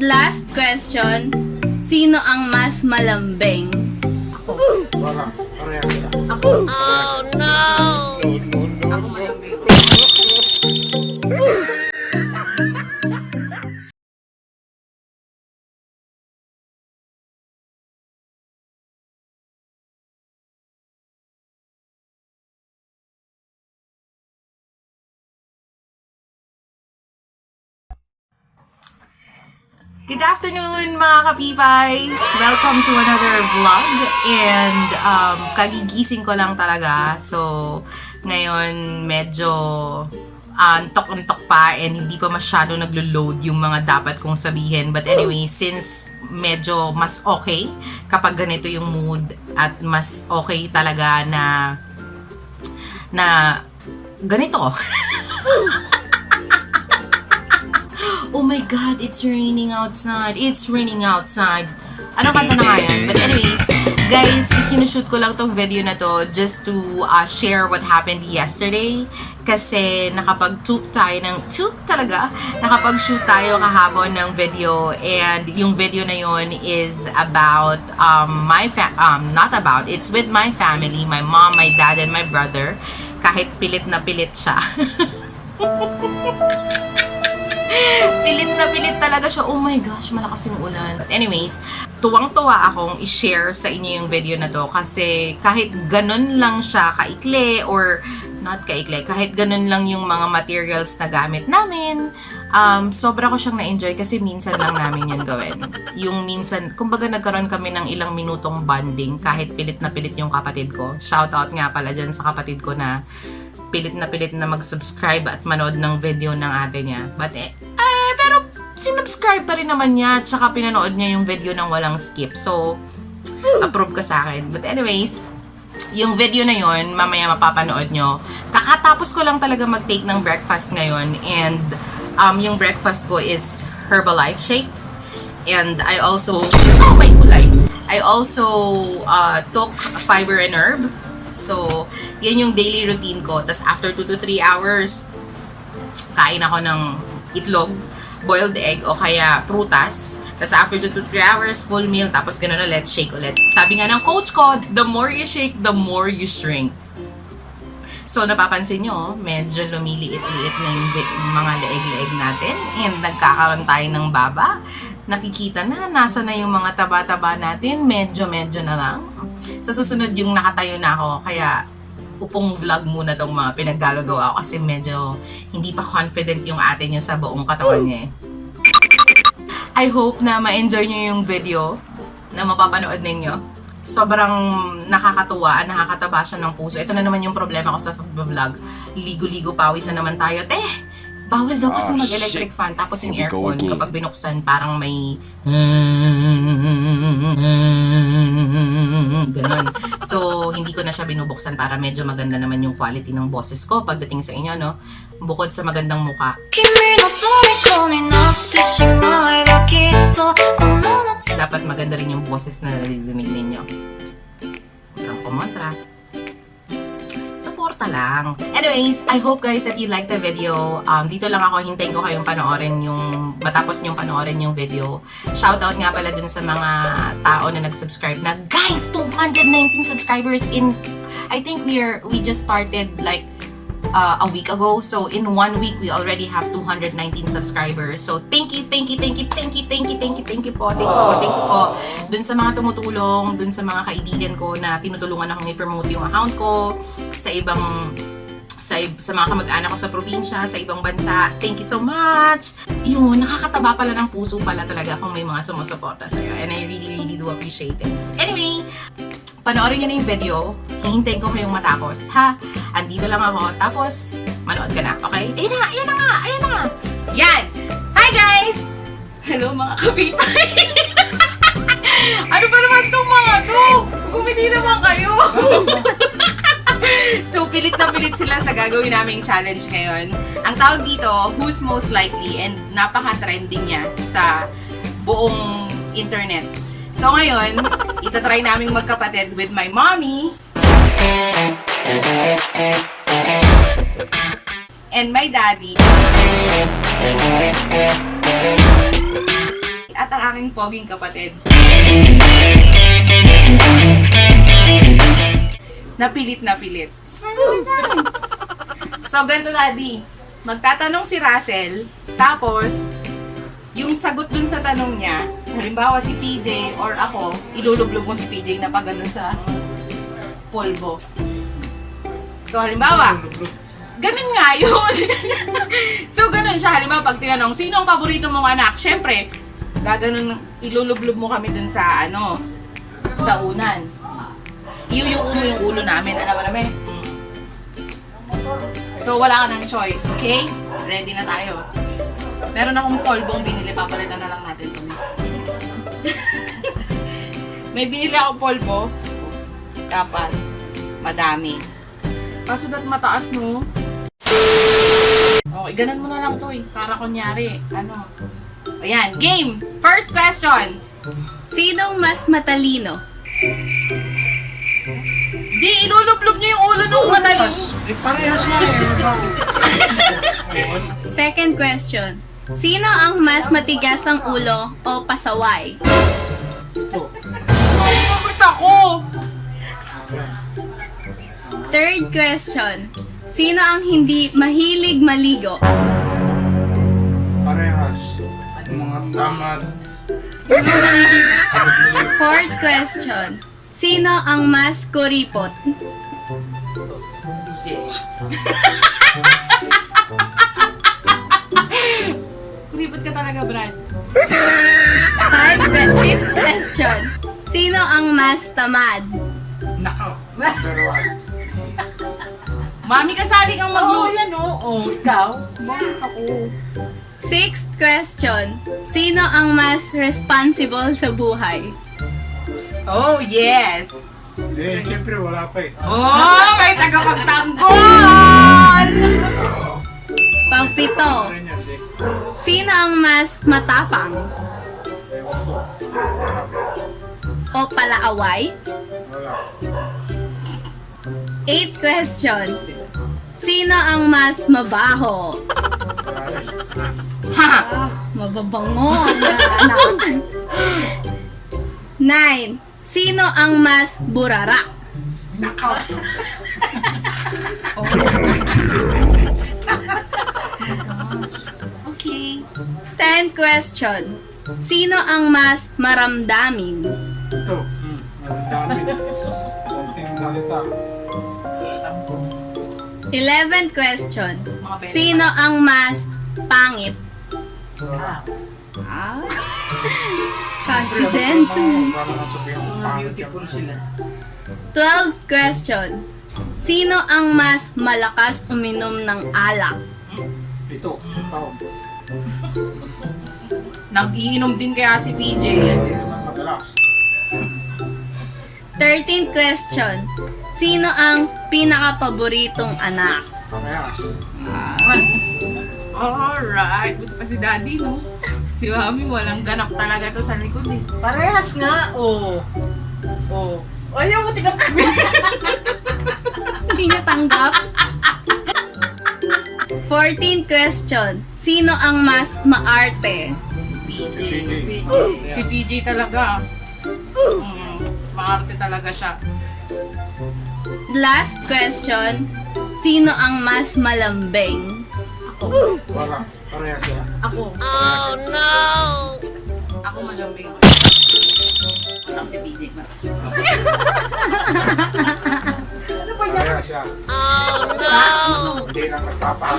last question. Sino ang mas malambing? Ako. Oh no! Ako malambing. Good afternoon mga kapipay! Welcome to another vlog and kagigising ko lang talaga. So, ngayon medyo antok-antok pa and hindi pa masyado naglo-load yung mga dapat kong sabihin. But anyway, since medyo mas okay kapag ganito yung mood at mas okay talaga na ganito. Oh my God, it's raining outside. It's raining outside. Anong kanta na nga yan? But anyways, guys, isinushoot ko lang tong video na to just to share what happened yesterday. Kasi nakapag-shoot tayo kahapon ng video. And yung video na yon is about it's with my family, my mom, my dad, and my brother. Kahit pilit na pilit siya. Pilit na pilit talaga siya. Oh my gosh, malakas yung ulan. But anyways, tuwang-tuwa akong i-share sa inyo yung video na to kasi kahit ganun lang siya kaikli or not kaikli, kahit ganun lang yung mga materials na gamit namin, sobra ko siyang na-enjoy kasi minsan lang namin yan gawin. Yung minsan, kumbaga nagkaroon kami ng ilang minutong bonding kahit pilit na pilit yung kapatid ko. Shoutout nga pala dyan sa kapatid ko na pilit na mag-subscribe at manood ng video ng ate niya. But pero sinubscribe pa rin naman niya at saka pinanood niya yung video ng walang skip. So, approve ka sa akin. But anyways, yung video na yon mamaya mapapanood nyo. Kakatapos ko lang talaga mag-take ng breakfast ngayon and yung breakfast ko is Herbalife shake. And I also, may gulay. I also took fiber and herb. So, yan yung daily routine ko. Tapos after 2 to 3 hours, kain ako ng itlog, boiled egg, o kaya prutas. Tapos after 2 to 3 hours, full meal, tapos ganun ulit, shake ulit. Sabi nga ng coach ko, the more you shake, the more you shrink. So, napapansin nyo, medyo lumiliit-liit na yung mga leeg-leeg natin. And nagkakaroon tayo ng baba. Nakikita na, nasa na yung mga taba-taba natin. Medyo na lang. Sa susunod yung nakatayo na ako. Kaya, upong vlog muna tong mga pinaggagawa ko. Kasi medyo hindi pa confident yung ate niya sa buong katawan niya. I hope na ma-enjoy nyo yung video na mapapanood ninyo. Sobrang nakakatuwa, nakakataba siya ng puso. Ito na naman yung problema ko sa vlog. Ligo-ligo, pawis na naman tayo. Bawal daw kasi mag-electric fan. Tapos yung aircon, kapag binuksan, parang may ganon. So, hindi ko na siya binubuksan para medyo maganda naman yung quality ng boses ko pagdating sa inyo, no? Bukod sa magandang muka. Dapat maganda rin yung boses na narinig ninyo. Ang kumontra. Suporta lang. Anyways, I hope guys that you like the video. Dito lang ako, hintayin ko kayong panoorin yung, matapos nyong panoorin yung video. Shoutout nga pala dun sa mga tao na nag-subscribe na, guys, 219 subscribers in, I think we just started like a week ago. So in 1 week, we already have 219 subscribers. So thank you po. Dun sa mga tumutulong, dun sa mga kaibigan ko na tinutulungan akong i-promote yung account ko sa ibang sa mga kamag-anak ko sa probinsya, sa ibang bansa. Thank you so much! Yun, nakakataba pala ng puso pala talaga kung may mga sumusuporta sa'yo. And I really do appreciate it. Anyway, panoorin nyo na yung video. Hihintayin ko kayong matapos, ha? Andito lang ako. Tapos, manood ka na, okay? Ayan na! Yan! Hi, guys! Hello, mga kapitay! Ano ba naman itong mga to? Gumiti naman kayo! So, pilit na pilit sila sa gagawin naming challenge ngayon. Ang tawag dito, Who's Most Likely, and napaka-trending niya sa buong internet. So, ngayon, itatry namin magkapatid with my mommy and my daddy ang aking poging kapatid. Napilit na pilit. So, ganito Daddy. Magtatanong si Russell, tapos, yung sagot dun sa tanong niya, halimbawa si PJ or ako, ilulublog mo si PJ na pag ganun sa polvo. So, halimbawa, ganun nga yun. So, ganun siya. Halimbawa, pag tinanong, sino ang paborito mong anak? Siyempre, gaganon, ilulublob mo kami dun sa, sa unan. Iyuyuko mo yung ulo namin. Alam mo namin? So, wala ka ng choice, okay? Ready na tayo. Meron akong polbong binili, papalitan na lang natin kami. May binili akong polvo. Dapat. Madami. Kaso dat mataas, no? Okay, ganun mo na lang to eh. Para kunyari, Ayan, game! First question! Sinong mas matalino? Di, ilulublob niyo yung ulo nung matalino. Parehas nga eh. Second question. Sino ang mas matigas ang ulo o pasaway? Bakit ako? Third question. Sino ang hindi mahilig maligo? Parehas. Mga tamad. Fourth question. Sino ang mas kuripot? Kuripot ka talaga, Brad. Fifth question. Sino ang mas tamad? Nako. Pero Mami, kasali kang magluto. yan ikaw. Bakit ako? Sixth question. Sino ang mas responsible sa buhay? Oh, yes! Siyempre wala pa eh. Oh, may tagapagtanggol! Pangpito. Ano yan, Sik? Sino ang mas matapang? O palaaway? Wala. Eighth question. Sino ang mas mabaho? Wala rin. Ha! Mababango na anak. 9. Sino ang mas burara? Nako. Okay. 10th question. Sino ang mas maramdamin? Ito. Ang dami. Konting salita. 11th question. Sino ang mas pangit? Wala. Confident. Parang nasabihin ko, pangit yan. sila. 12th question. Sino ang mas malakas uminom ng alak? Ito. Ikaw. Nag-iinom din kaya si PJ. Hindi naman madalas. 13th question. Sino ang pinaka-paboritong anak? Parehas. Alright. Buti pa si Daddy, no? Si Mami, walang ganap talaga to sa likod eh. Parehas nga, Ayaw mo, tingnan ko. Hindi niya tanggap. 14th question. Sino ang mas maarte? PJ. PJ. Si PJ talaga. Maarte talaga siya. Last question. Sino ang mas malambing? Wala. Parehas sila. Ako. Oh, Ako malambing ako. Ako si PJ. Parehas siya. Hindi lang nagpapahal.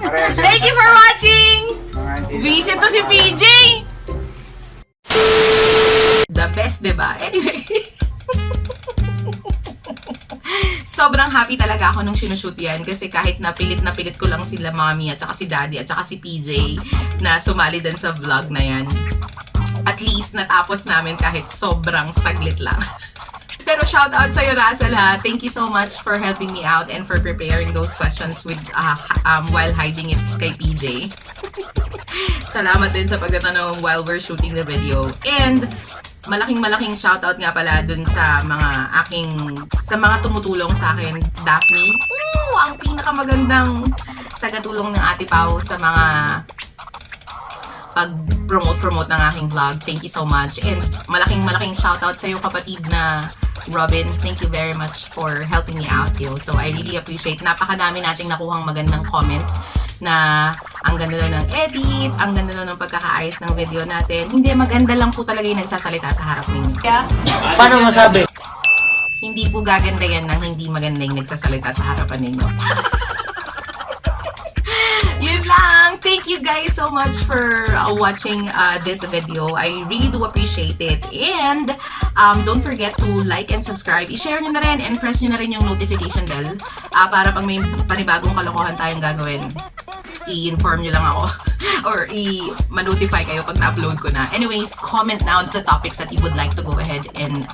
Parehas siya. Thank you for watching! Mga hindi lang Visit to si PJ! The best, diba? Anyway. Sobrang happy talaga ako nung sinushoot yan kasi kahit na pilit ko lang sila Mami at saka si Daddy at saka si PJ na sumali din sa vlog na yan. At least natapos namin kahit sobrang saglit lang. Pero shout out sa'yo, Russell, ha. Thank you so much for helping me out and for preparing those questions with while hiding it kay PJ. Salamat din sa pagtatanong while we're shooting the video. And malaking shoutout nga pala dun sa mga tumutulong sa akin. Daphne, ang pinakamagandang tagatulong ng Ate Pao sa mga pag-promote ng aking vlog. Thank you so much. And malaking shoutout sa iyo, kapatid na Robin. Thank you very much for helping me out, yo. So I really appreciate. Napakadami nating nakuhang magandang comment na ang ganda na ng edit, ang ganda na ng pagkakaayos ng video natin. Hindi, maganda lang po talaga yung nagsasalita sa harap ninyo. Paano masabi? Hindi po gaganda yan ng hindi maganda yung nagsasalita sa harapan ninyo. Yun lang. Thank you guys so much for watching this video. I really do appreciate it. And don't forget to like and subscribe. I-share nyo na rin and press nyo na rin yung notification bell para pag may panibagong kalokohan tayong gagawin, i-inform nyo lang ako or i-notify kayo pag na-upload ko na. Anyways, comment down the topics that you would like to go ahead and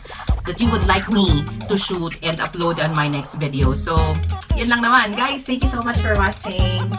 that you would like me to shoot and upload on my next video. So, yun lang naman. Guys, thank you so much for watching.